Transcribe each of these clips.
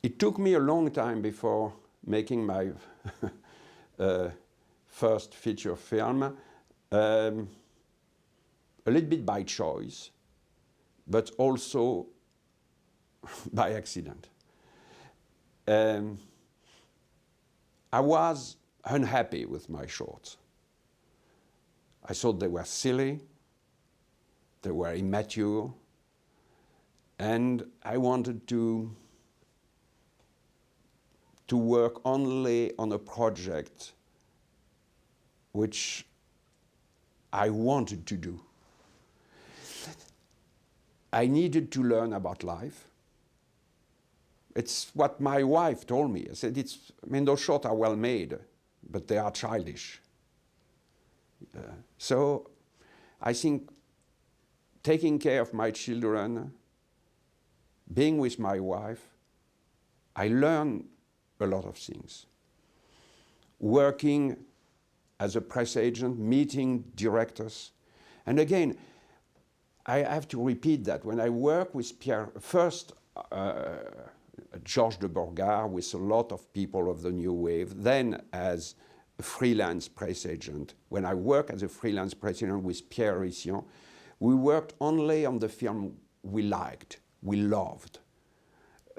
It took me a long time before making my first feature film, a little bit by choice, but also by accident. I was unhappy with my shorts. I thought they were silly, they were immature, and I wanted to work only on a project which I wanted to do. I needed to learn about life. It's what my wife told me. I said, those shorts are well made, but they are childish. So I think taking care of my children, being with my wife, I learned a lot of things. Working as a press agent, meeting directors. And again, I have to repeat that. When I work with Pierre, first Georges de Borgard with a lot of people of the New Wave, then as a freelance press agent. When I work as a freelance press agent with Pierre Rissian, we worked only on the film we liked, we loved.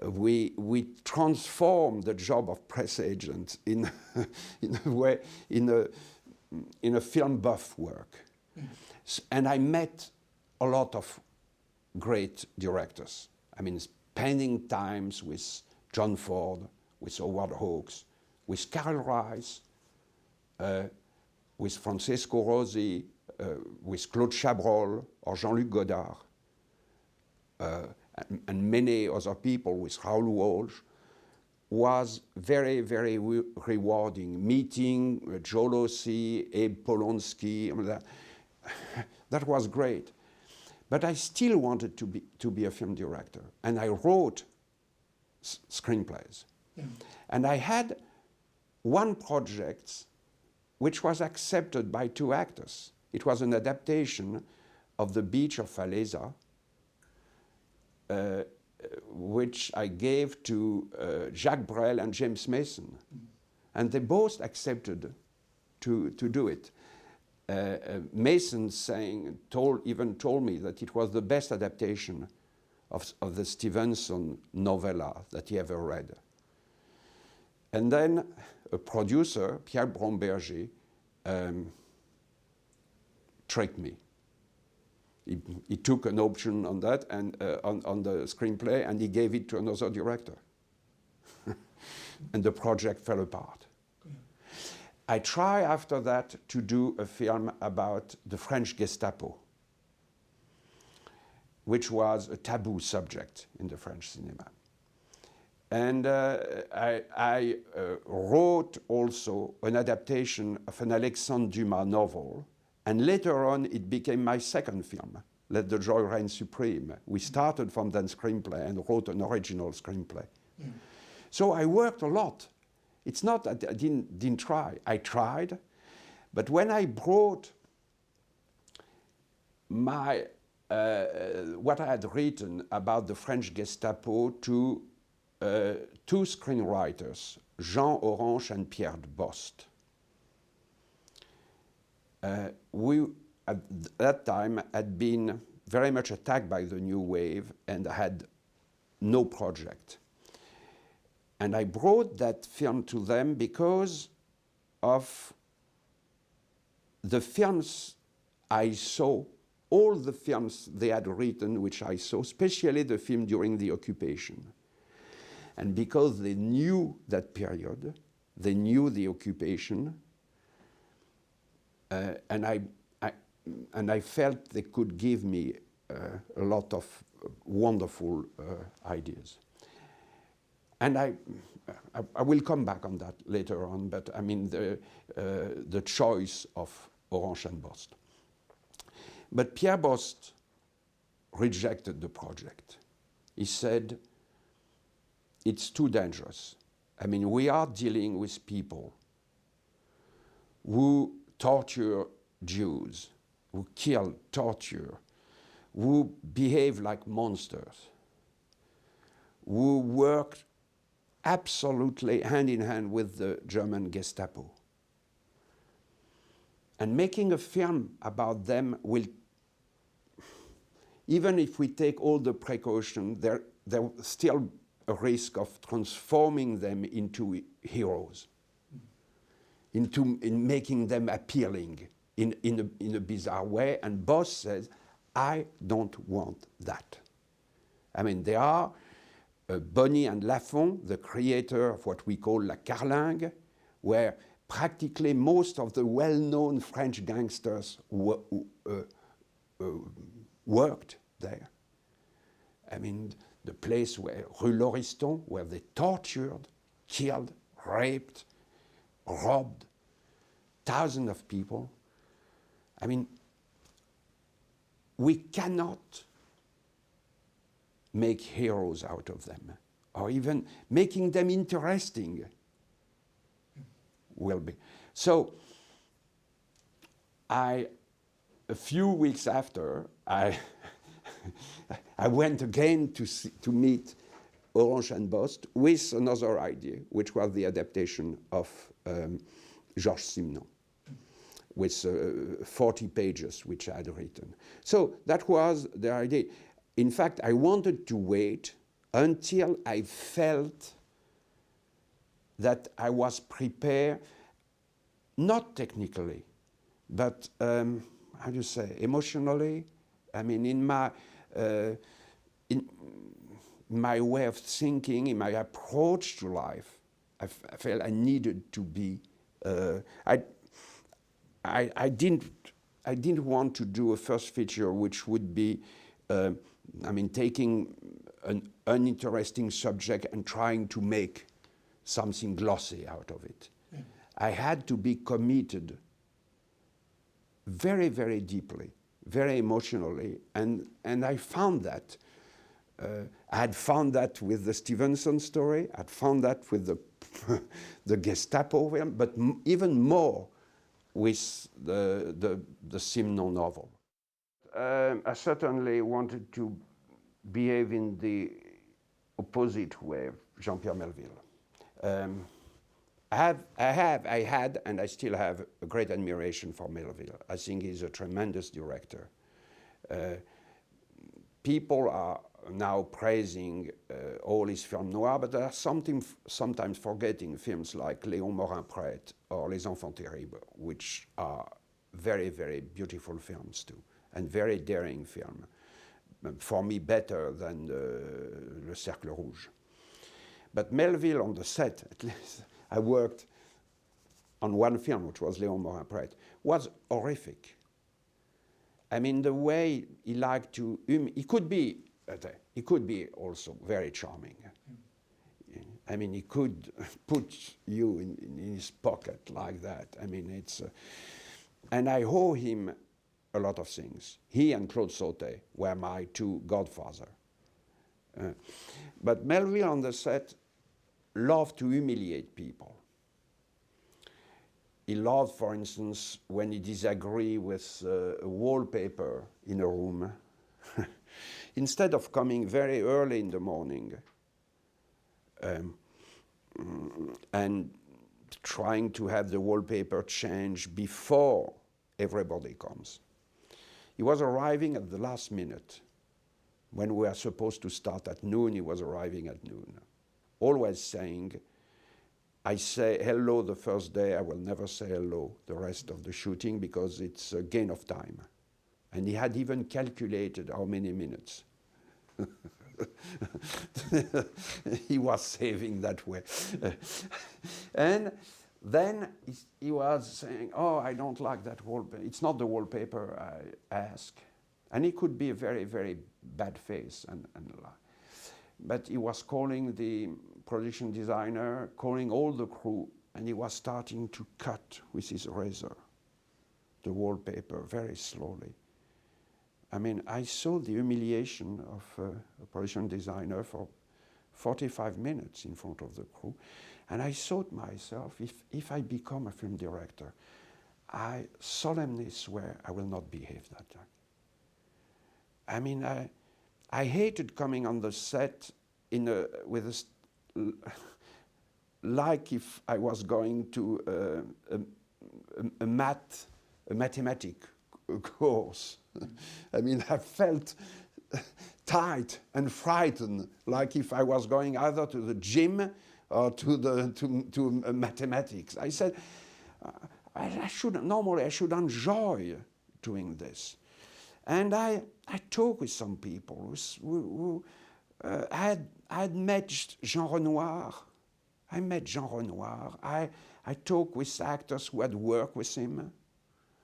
We transformed the job of press agent in a way, in a film buff work. And I met a lot of great directors. I mean, spending times with John Ford, with Howard Hawks, with Carl Rice, with Francesco Rosi, with Claude Chabrol or Jean-Luc Godard, and many other people, with Raoul Walsh, was very, very rewarding. Meeting Joe Losey, Abe Polonsky, that was great. But I still wanted to be a film director, and I wrote screenplays. Yeah. And I had one project which was accepted by 2 actors. It was an adaptation of The Beach of Falesa, which I gave to Jacques Brel and James Mason. And they both accepted to do it. Mason even told me that it was the best adaptation of the Stevenson novella that he ever read. And then a producer, Pierre Bromberger, tricked me. He took an option on that and on the screenplay, and he gave it to another director. And the project fell apart. I tried after that to do a film about the French Gestapo, which was a taboo subject in the French cinema. And I wrote also an adaptation of an Alexandre Dumas novel, and later on it became my second film, Let the Joy Reign Supreme. We started from that screenplay and wrote an original screenplay. Yeah. So I worked a lot. It's not that I didn't try. I tried, but when I brought my what I had written about the French Gestapo to 2 screenwriters, Jean Orange and Pierre Bost, we at that time had been very much attacked by the New Wave and had no project. And I brought that film to them because of the films I saw, all the films they had written which I saw, especially the film during the occupation. And because they knew that period, they knew the occupation, and I felt they could give me a lot of wonderful ideas. And I will come back on that later on, but I mean the choice of Orange and Bost. But Pierre Bost rejected the project. He said, it's too dangerous. I mean, we are dealing with people who torture Jews, who kill, torture, who behave like monsters, who work absolutely hand in hand with the German Gestapo. And making a film about them will, even if we take all the precautions, there's still a risk of transforming them into heroes, in making them appealing in a bizarre way. And Boss says, I don't want that. I mean, there are Bonny and Lafont, the creator of what we call La Carlingue, where practically most of the well-known French gangsters worked there. I mean, the place where, Rue Lauriston, where they tortured, killed, raped, robbed thousands of people. I mean, we cannot make heroes out of them, or even making them interesting will be. So, a few weeks after, I went again to meet Orange and Bost with another idea, which was the adaptation of Georges Simenon, with 40 pages which I had written. So that was the idea. In fact, I wanted to wait until I felt that I was prepared, not technically, but how do you say, emotionally. I mean, in my way of thinking, in my approach to life, I felt I needed to be. I didn't want to do a first feature which would be, taking an uninteresting subject and trying to make something glossy out of it. Yeah. I had to be committed very, very deeply, very emotionally, and I found that. I had found that with the Stevenson story, I'd found that with the Gestapo film, but even more with the Simenon novel. I certainly wanted to behave in the opposite way of Jean-Pierre Melville. I had, and I still have a great admiration for Melville. I think he's a tremendous director. People are now praising all his films noirs, but they are sometimes forgetting films like Léon Morin-Prêtre or Les Enfants Terribles, which are very, very beautiful films too, and very daring film. For me, better than Le Cercle Rouge. But Melville on the set, at least, I worked on one film, which was Léon Morin-Prêtre, was horrific. I mean, the way he liked to, he could be also very charming. I mean, he could put you in his pocket like that. I mean, it's, and I owe him a lot of things. He and Claude Sautet were my two godfathers. But Melville on the set loved to humiliate people. He loved, for instance, when he disagreed with a wallpaper in a room, instead of coming very early in the morning and trying to have the wallpaper changed before everybody comes. He was arriving at the last minute. When we were supposed to start at noon, he was arriving at noon. Always saying, I say hello the first day, I will never say hello the rest of the shooting because it's a gain of time. And he had even calculated how many minutes he was saving that way. And then he was saying, oh, I don't like that wallpaper. It's not the wallpaper I ask. And he could be a very, very bad face. But he was calling the production designer, calling all the crew, and he was starting to cut with his razor the wallpaper very slowly. I mean, I saw the humiliation of a production designer for 45 minutes in front of the crew. And I thought myself, if I become a film director, I solemnly swear I will not behave that time. I mean, like if I was going to a mathematic course. I mean, I felt tight and frightened, like if I was going either to the gym or to mathematics. I said, I should enjoy doing this. And I talked with some people who I had met Jean Renoir. I met Jean Renoir. I talked with actors who had worked with him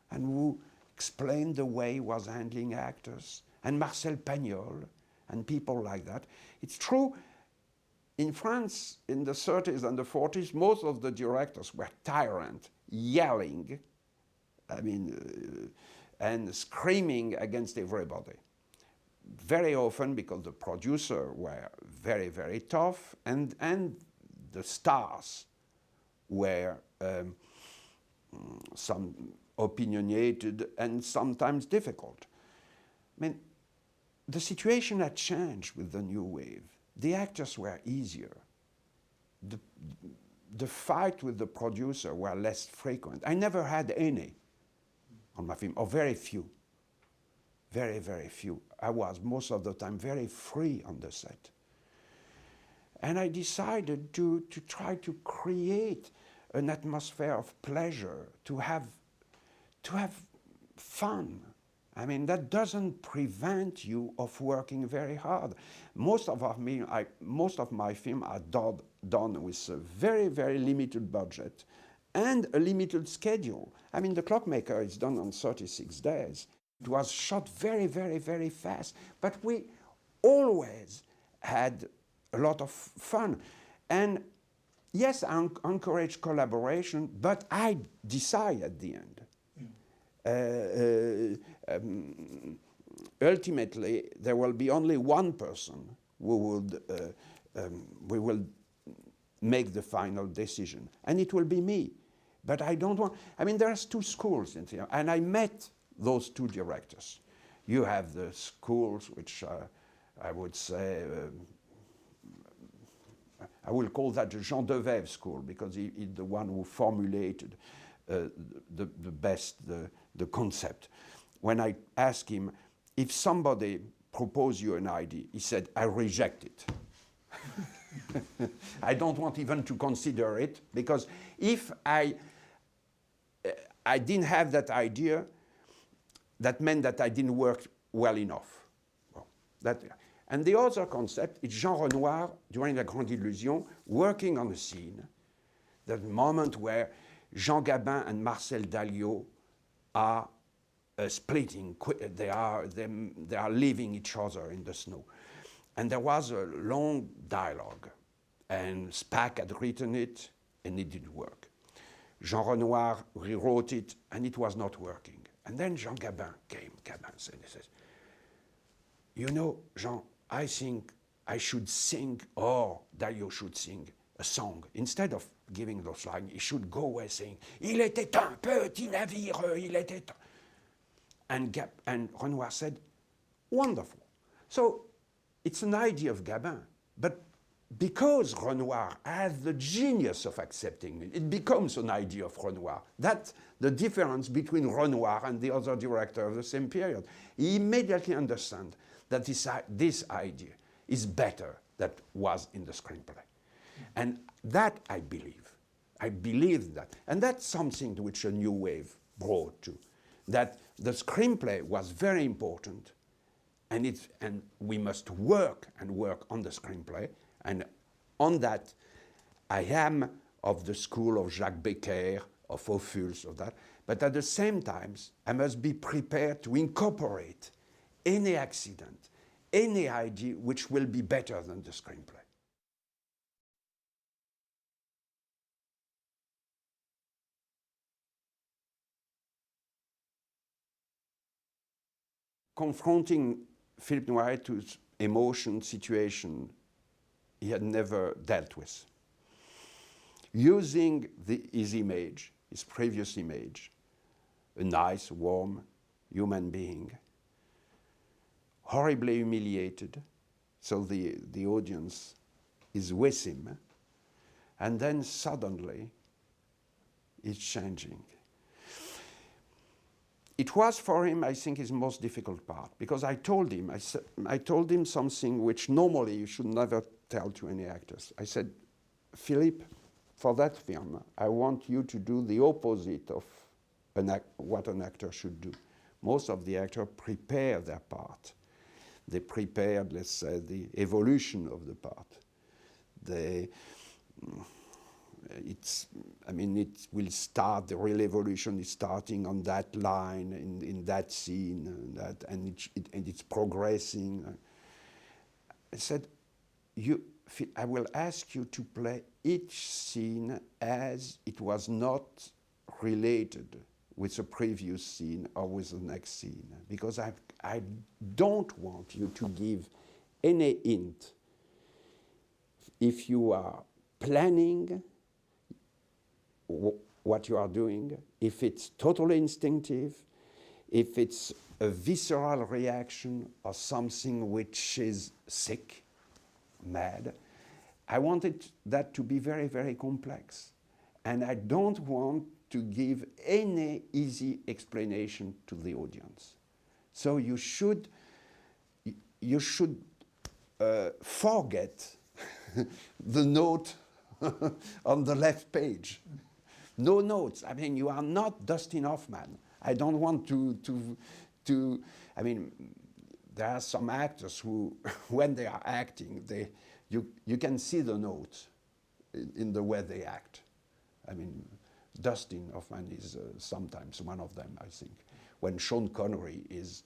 and who explained the way he was handling actors, and Marcel Pagnol and people like that. It's true, in France, in the 30s and the 40s, most of the directors were tyrant, yelling, and screaming against everybody. Very often because the producers were very, very tough, and the stars were some opinionated and sometimes difficult. I mean, the situation had changed with the new wave. The actors were easier. The fight with the producer were less frequent. I never had any on my film, or very few. Very, very few. I was most of the time very free on the set. And I decided to try to create an atmosphere of pleasure, to have fun. I mean, that doesn't prevent you of working very hard. Most of my films are done with a very, very limited budget and a limited schedule. I mean, The Clockmaker is done on 36 days. It was shot very, very, very fast. But we always had a lot of fun. And yes, I encourage collaboration, but I decide at the end. Ultimately, there will be only one person who we will make the final decision, and it will be me. But I don't want, I mean, there's two schools in here, and I met those two directors. You have the schools which I would say, I will call that the Jean Devève school, because he's the one who formulated the best, the concept. When I asked him, if somebody proposed you an idea, he said, I reject it. I don't want even to consider it, because if I didn't have that idea, that meant that I didn't work well enough. Well, and the other concept is Jean Renoir, during La Grande Illusion, working on a scene, the moment where Jean Gabin and Marcel Dalliot are splitting, they are leaving each other in the snow. And there was a long dialogue, and Spack had written it, and it didn't work. Jean Renoir rewrote it, and it was not working. And then Jean Gabin came, and he says, you know, Jean, I think I should sing, or Dalliot should sing a song. Instead of giving those lines, he should go away saying, il était un petit navire, il était un... And Renoir said, wonderful. So it's an idea of Gabin, but because Renoir has the genius of accepting it, it becomes an idea of Renoir. That's the difference between Renoir and the other director of the same period. He immediately understands that this idea is better than was in the screenplay. And that I believe. I believe that. And that's something to which a new wave brought to. That the screenplay was very important, and we must work on the screenplay. And on that, I am of the school of Jacques Becker, of Ophuls, of that. But at the same time, I must be prepared to incorporate any accident, any idea which will be better than the screenplay. Confronting Philippe Noiret's emotion situation he had never dealt with. Using his image, his previous image, a nice, warm human being, horribly humiliated, so the audience is with him, And then suddenly, it's changing. It was for him, I think, his most difficult part, because I told him something which normally you should never tell to any actors. I said, Philippe, for that film, I want you to do the opposite of what an actor should do. Most of the actors prepare their part. They prepared, let's say, the evolution of the part. It will start, the real evolution is starting on that line, in that scene, and it's progressing. I said, I will ask you to play each scene as it was not related with the previous scene or with the next scene, because I don't want you to give any hint. If you are planning what you are doing, if it's totally instinctive, if it's a visceral reaction or something which is sick, mad, I wanted that to be very, very complex. And I don't want to give any easy explanation to the audience. So you should forget the note on the left page. No notes. I mean, you are not Dustin Hoffman. I don't want to I mean, there are some actors who, when they are acting, you can see the notes in the way they act. I mean, Dustin Hoffman is sometimes one of them, I think. When Sean Connery is,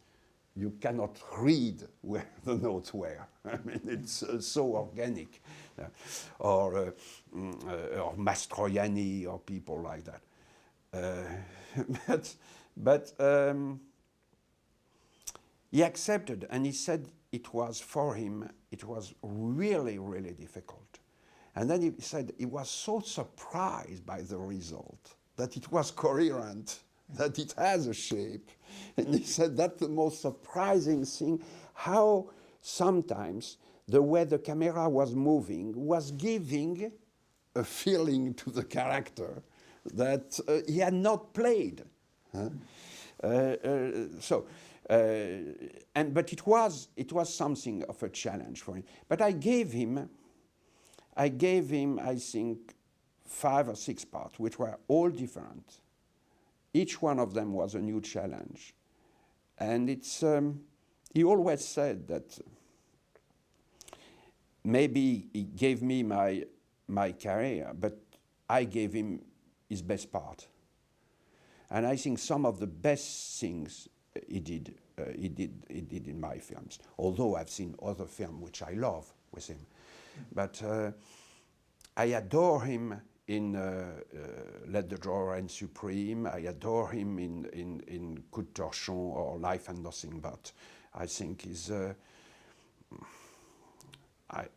you cannot read where the notes were. I mean, it's so organic. Or Mastroianni, or people like that. But he accepted, and he said it was for him, it was really, really difficult. And then he said he was so surprised by the result, that it was coherent, that it has a shape. And he said that's the most surprising thing, how sometimes the way the camera was moving was giving a feeling to the character that he had not played. But it was something of a challenge for him. But I gave him, I think, 5 or 6 parts, which were all different. Each one of them was a new challenge. And it's, he always said that maybe he gave me my career, but I gave him his best part. And I think some of the best things he did in my films. Although I've seen other films which I love with him. But I adore him in Let the Draw Reign Supreme. I adore him in Coup De Torchon or Life and Nothing But. I think he's, I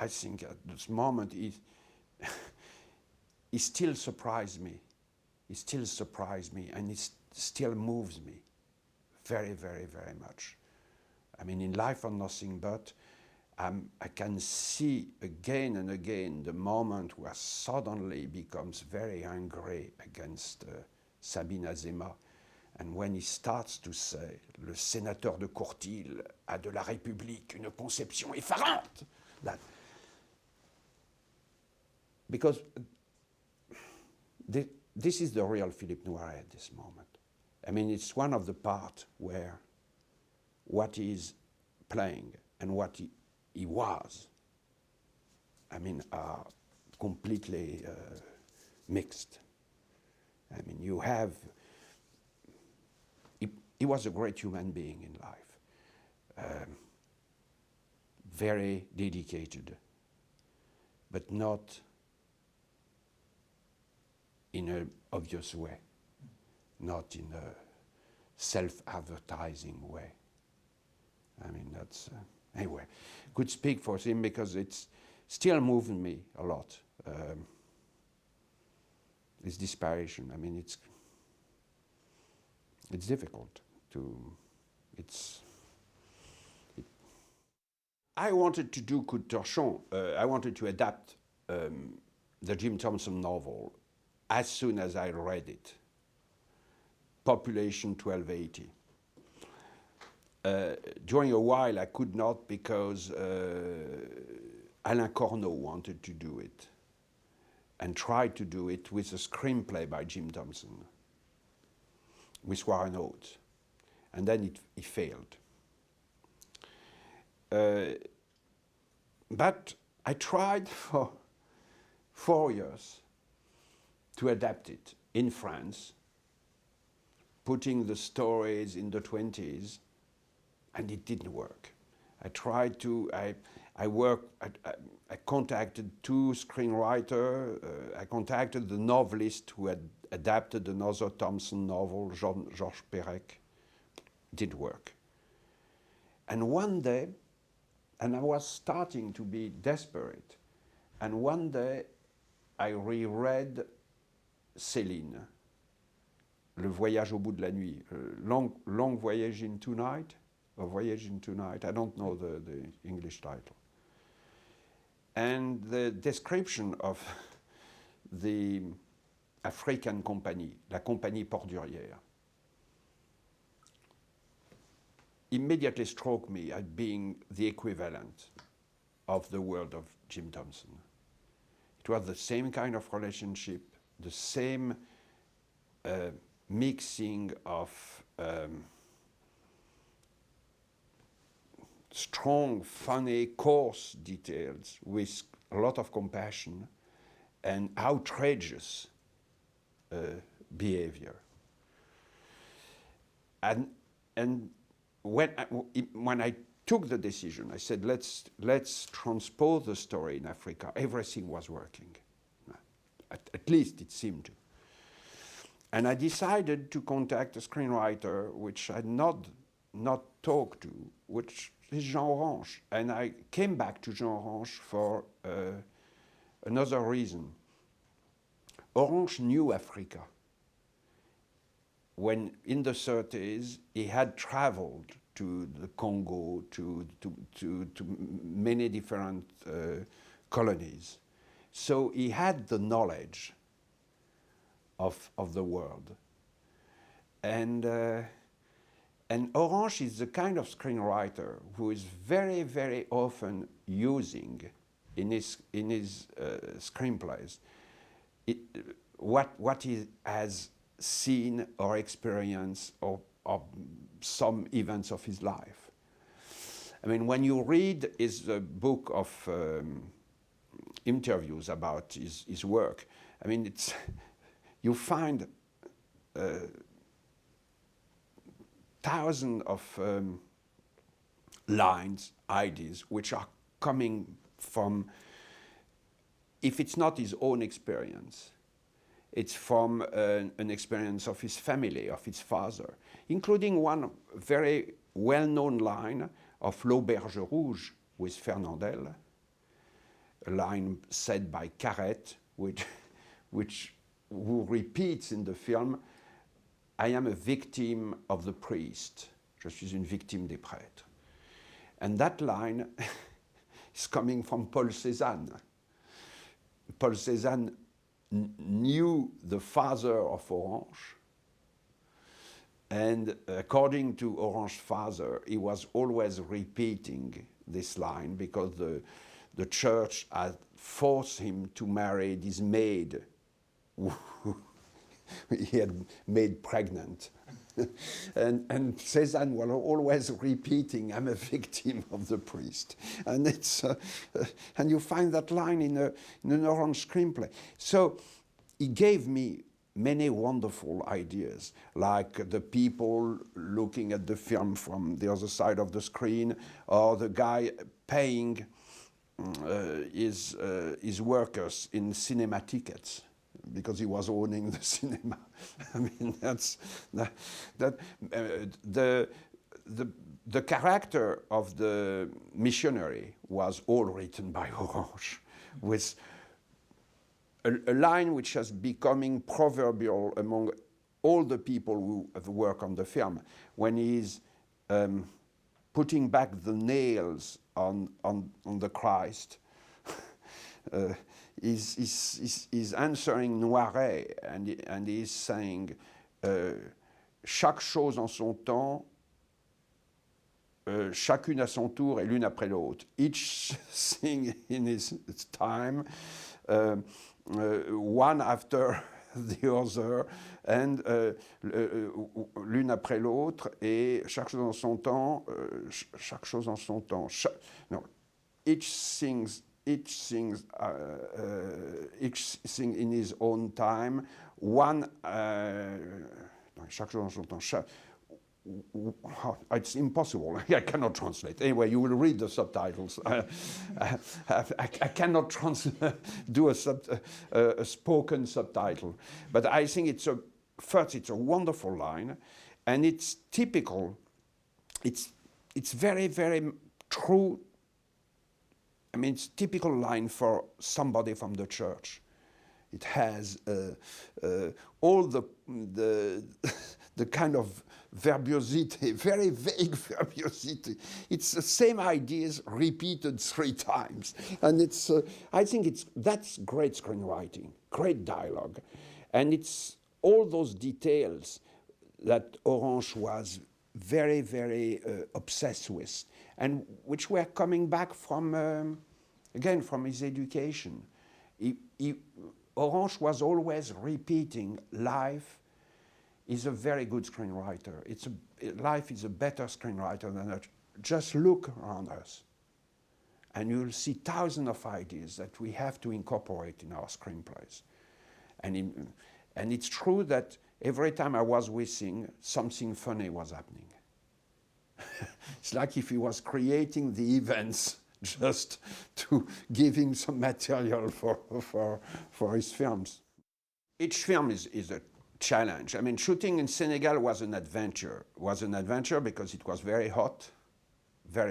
think at this moment he still surprised me. He still surprised me, and it still moves me very, very, very much. I mean, in Life and Nothing But, I can see again and again the moment where suddenly he becomes very angry against Sabine Azema. And when he starts to say, le sénateur de Courtille a de la République une conception effarante. That, because this is the real Philippe Noiret at this moment. I mean, it's one of the parts where what he's playing and what he was, I mean, are completely mixed. I mean, you have, he was a great human being in life, very dedicated, but not in an obvious way, not in a self-advertising way. I mean, that's, anyway, could speak for him because it's still moving me a lot. His disparition, I mean, it's difficult to, I wanted to do Coup De Torchon. I wanted to adapt the Jim Thompson novel as soon as I read it. Population 1280. During a while I could not because Alain Corneau wanted to do it and tried to do it with a screenplay by Jim Thompson, with Warren Oates, and then it failed. But I tried for 4 years to adapt it in France, putting the stories in the 20s, and it didn't work. I tried to, I contacted 2 screenwriters, I contacted the novelist who had adapted another Thompson novel, Georges Perec. Didn't work. And one day, and I was starting to be desperate, and one day I reread Céline, Le Voyage au bout de la nuit, Long Voyage into Night, or Voyage into Night, I don't know the English title. And the description of the African company, la Compagnie Pordurière, immediately struck me as being the equivalent of the world of Jim Thompson. It was the same kind of relationship, the same mixing of strong, funny, coarse details with a lot of compassion and outrageous behavior. And when I took the decision, I said, let's transpose the story in Africa. Everything was working. At least it seemed to. And I decided to contact a screenwriter which I had not talked to, which is Jean Orange. And I came back to Jean Orange for another reason. Orange knew Africa. When in the 30s, he had traveled to the Congo, to many different colonies. So he had the knowledge of the world. And Orange is the kind of screenwriter who is very, very often using in his screenplays what he has seen or experienced or some events of his life. I mean, when you read his book of interviews about his work, I mean, you find thousands of lines, ideas, which are coming from, if it's not his own experience, it's from an experience of his family, of his father, including one very well-known line of L'Auberge Rouge with Fernandel, a line said by Carrette, who repeats in the film, I am a victim of the priest. Je suis une victime des prêtres. And that line is coming from Paul Cézanne. Paul Cézanne knew the father of Orange, and according to Orange's father, he was always repeating this line because the church had forced him to marry this maid who he had made pregnant. and Cézanne was always repeating, I'm a victim of the priest. And it's and you find that line in an Orange screenplay. So he gave me many wonderful ideas, like the people looking at the film from the other side of the screen, or the guy paying his workers in cinema tickets, because he was owning the cinema. I mean, the character of the missionary was all written by Orange, with a line which has becoming proverbial among all the people who have worked on the film, when he's putting back the nails on the Christ. is answering Noiret, and he's saying, chaque chose en son temps, chacune à son tour et l'une après l'autre. Each thing in its time, one after the other, and l'une après l'autre, et chaque chose en son temps, chaque chose en son temps. No, each thing in his own time, one, chaque chose en son temps. It's impossible. I cannot translate. Anyway, you will read the subtitles. I cannot do a spoken subtitle. But I think it's a wonderful line, and it's typical. It's very, very true. I mean, it's a typical line for somebody from the church. It has all the kind of verbosity, very vague verbosity. It's the same ideas repeated 3 times, and I think that's great screenwriting, great dialogue, and it's all those details that Orange was very, very obsessed with, and which were coming back from again from his education. Orange was always repeating, life is a very good screenwriter. Life is a better screenwriter than that. Just look around us, and you'll see thousands of ideas that we have to incorporate in our screenplays. And it's true that every time I was with him, something funny was happening. It's like if he was creating the events just to give him some material for his films. Each film is a challenge. I mean, shooting in Senegal was an adventure. It was an adventure because it was very hot. I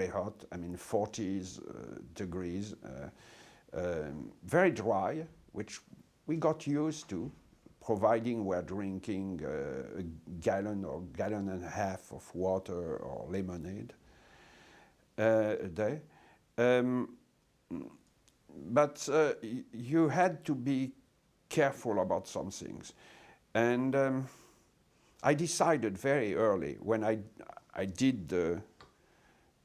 mean, 40s degrees, very dry, which we got used to, providing we're drinking a gallon or gallon and a half of water or lemonade a day. But you had to be careful about some things. And I decided very early, when I did the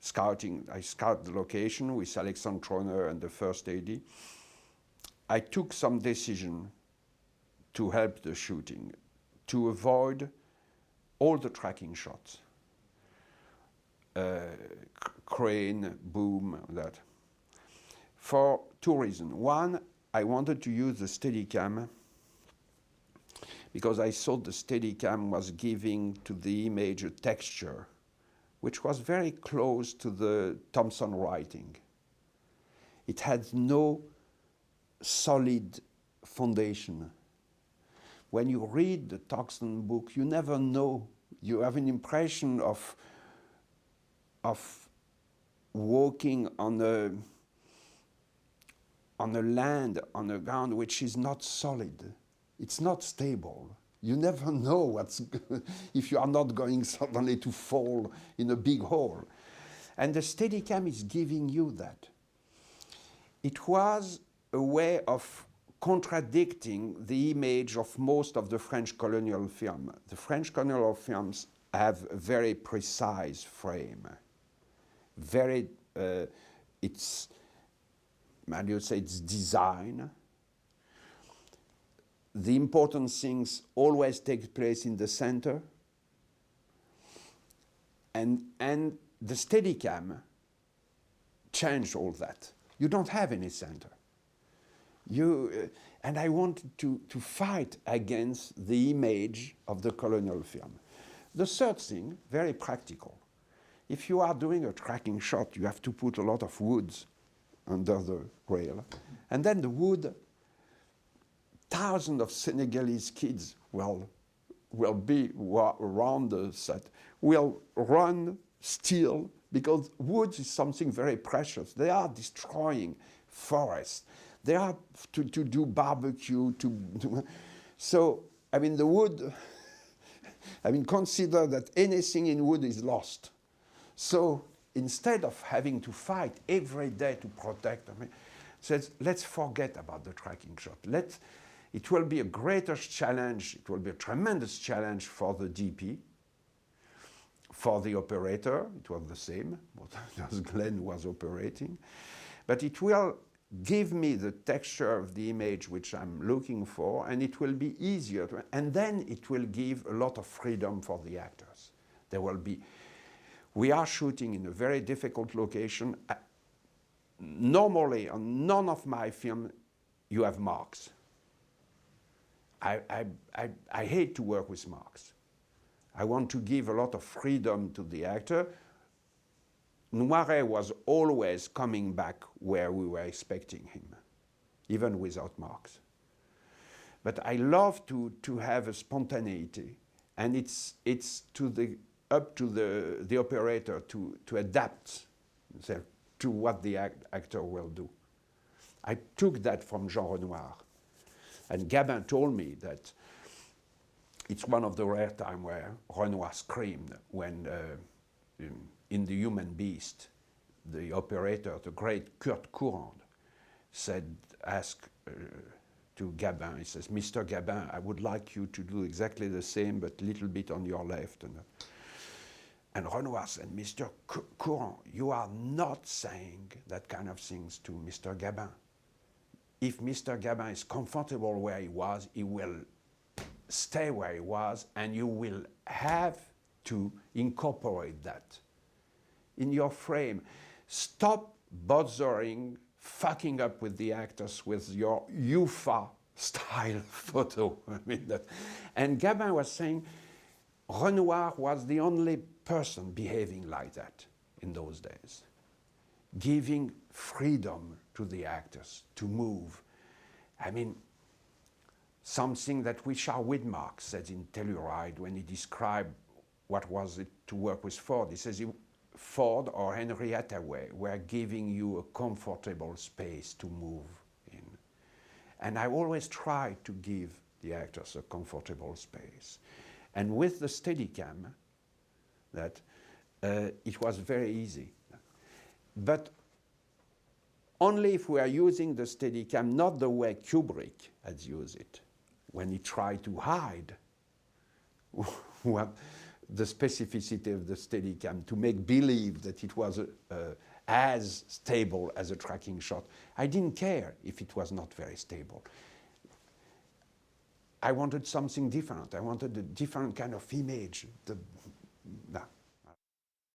scouting, I scouted the location with Alexandre Troner and the first AD, I took some decision to help the shooting, to avoid all the tracking shots. Crane, boom, that. For 2 reasons. One, I wanted to use the Steadicam because I thought the Steadicam was giving to the image a texture which was very close to the Thompson writing. It had no solid foundation. When you read the Thompson book, you never know. You have an impression of walking on a land, on a ground which is not solid. It's not stable. You never know if you are not going suddenly to fall in a big hole. And the Steadicam is giving you that. It was a way of contradicting the image of most of the French colonial film. The French colonial films have a very precise frame. Very, it's design. The important things always take place in the center. And the Steadicam changed all that. You don't have any center. And I wanted to fight against the image of the colonial film. The third thing, very practical. If you are doing a tracking shot, you have to put a lot of woods under the rail. And then the wood, thousands of Senegalese kids will be around the set, will run still, because wood is something very precious. They are destroying forests. They are to do barbecue. So, I mean, the wood, consider that anything in wood is lost. So instead of having to fight every day to protect, says, let's forget about the tracking shot. It will be a greater challenge, it will be a tremendous challenge for the DP, for the operator, it was the same, as Glenn was operating, but it will give me the texture of the image which I'm looking for, and it will be easier, and then it will give a lot of freedom for the actors. We are shooting in a very difficult location. Normally, on none of my films, you have marks. I hate to work with marks. I want to give a lot of freedom to the actor. Noiret was always coming back where we were expecting him, even without marks. But I love to have a spontaneity, and it's up to the operator to adapt to what the actor will do. I took that from Jean Renoir. And Gabin told me that it's one of the rare times where Renoir screamed when, in The Human Beast, the operator, the great Kurt Courant, asked to Gabin, he says, Mr. Gabin, I would like you to do exactly the same, but a little bit on your left. And Renoir said, Mr. Courant, you are not saying that kind of things to Mr. Gabin. If Mr. Gabin is comfortable where he was, he will stay where he was, and you will have to incorporate that in your frame. Stop bothering, fucking up with the actors with your UFA style photo. And Gabin was saying, Renoir was the only person behaving like that in those days, giving freedom to the actors to move. Something that Richard Widmark said in Telluride when he described what was it to work with Ford. He says Ford or Henry Hathaway were giving you a comfortable space to move in. And I always try to give the actors a comfortable space. And with the Steadicam, it was very easy. But only if we are using the Steadicam, not the way Kubrick had used it, when he tried to hide what the specificity of the Steadicam, to make believe that it was as stable as a tracking shot. I didn't care if it was not very stable. I wanted something different. I wanted a different kind of image.